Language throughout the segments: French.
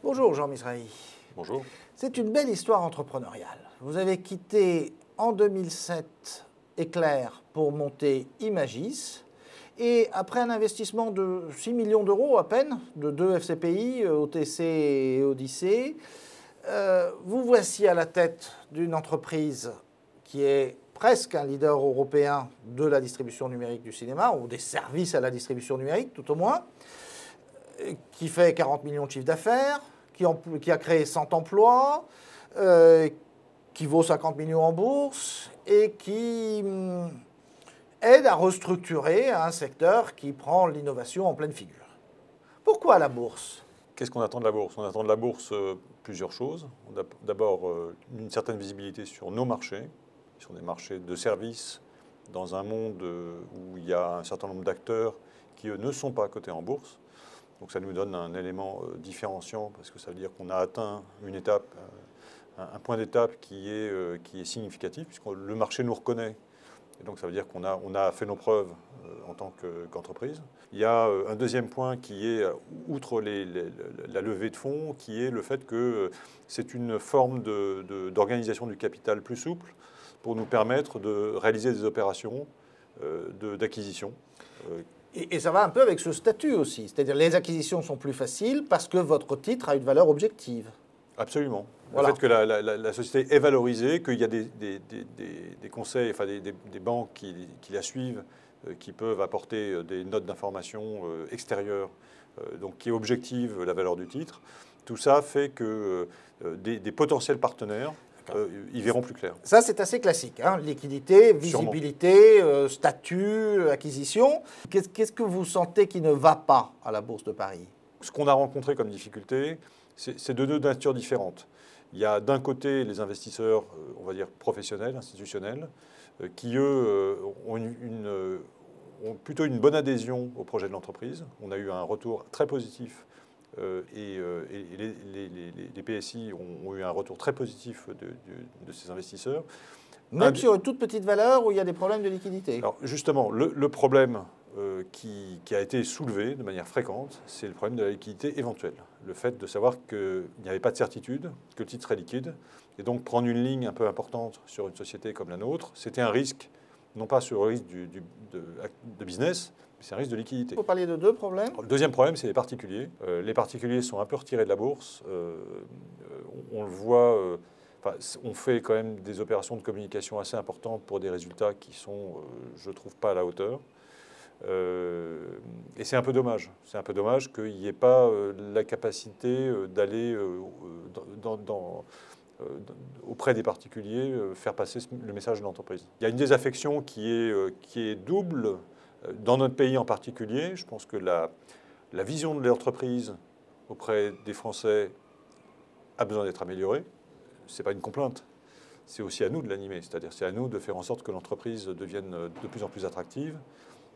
Bonjour Jean Misrahi. Bonjour. C'est une belle histoire entrepreneuriale. Vous avez quitté en 2007 Eclair pour monter Imagis. Et après un investissement de 6 millions d'euros à peine, de 2 FCPI, OTC et Odyssée, vous voici à la tête d'une entreprise qui est presque un leader européen de la distribution numérique du cinéma, ou des services à la distribution numérique tout au moins, qui fait 40 millions de chiffre d'affaires, qui a créé 100 emplois, qui vaut 50 millions en bourse et qui aide à restructurer un secteur qui prend l'innovation en pleine figure. Pourquoi la bourse? Qu'est-ce qu'on attend de la bourse? On attend de la bourse plusieurs choses. D'abord, une certaine visibilité sur nos marchés, sur des marchés de services, dans un monde où il y a un certain nombre d'acteurs qui, eux, ne sont pas cotés en bourse. Donc ça nous donne un élément différenciant parce que ça veut dire qu'on a atteint une étape, un point d'étape qui est significatif puisque le marché nous reconnaît. Et donc ça veut dire qu'on a fait nos preuves en tant qu'entreprise. Il y a un deuxième point qui est, outre la levée de fonds, qui est le fait que c'est une forme d'organisation du capital plus souple pour nous permettre de réaliser des opérations d'acquisition. Et ça va un peu avec ce statut aussi, c'est-à-dire les acquisitions sont plus faciles parce que votre titre a une valeur objective. Absolument. Voilà. Le fait que la société est valorisée, qu'il y a des conseils, enfin des banques qui la suivent, qui peuvent apporter des notes d'information extérieures, donc qui objectivent la valeur du titre, tout ça fait que des potentiels partenaires y verront plus clair. Ça, c'est assez classique, hein. Liquidité, visibilité, statut, acquisition. Qu'est-ce que vous sentez qui ne va pas à la Bourse de Paris? Ce qu'on a rencontré comme difficulté, c'est de deux natures différentes. Il y a d'un côté les investisseurs, on va dire professionnels, institutionnels, qui eux ont plutôt une bonne adhésion au projet de l'entreprise. On a eu un retour très positif et les PSI ont eu un retour très positif de ces investisseurs. Même sur une toute petite valeur où il y a des problèmes de liquidité. Alors justement, le problème qui a été soulevé de manière fréquente, c'est le problème de la liquidité éventuelle. Le fait de savoir qu'il n'y avait pas de certitude, que le titre serait liquide, et donc prendre une ligne un peu importante sur une société comme la nôtre, c'était un risque, non pas sur le risque de business, mais c'est un risque de liquidité. Vous parliez de deux problèmes. Le deuxième problème, c'est les particuliers. Les particuliers sont un peu retirés de la bourse. On le voit... Enfin, on fait quand même des opérations de communication assez importantes pour des résultats qui sont, je trouve, pas à la hauteur. Et c'est un peu dommage. C'est un peu dommage qu'il n'y ait pas la capacité d'aller auprès des particuliers faire passer le message de l'entreprise. Il y a une désaffection qui est double dans notre pays en particulier. Je pense que la vision de l'entreprise auprès des Français a besoin d'être améliorée. Ce n'est pas une complainte, c'est aussi à nous de l'animer. C'est-à-dire c'est à nous de faire en sorte que l'entreprise devienne de plus en plus attractive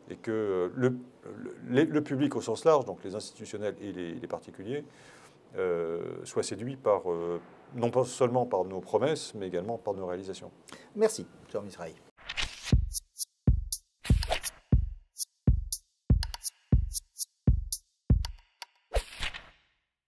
et que le public au sens large, donc les institutionnels et les particuliers, soient séduits par, non pas seulement par nos promesses, mais également par nos réalisations. Merci, Jean Misrahi.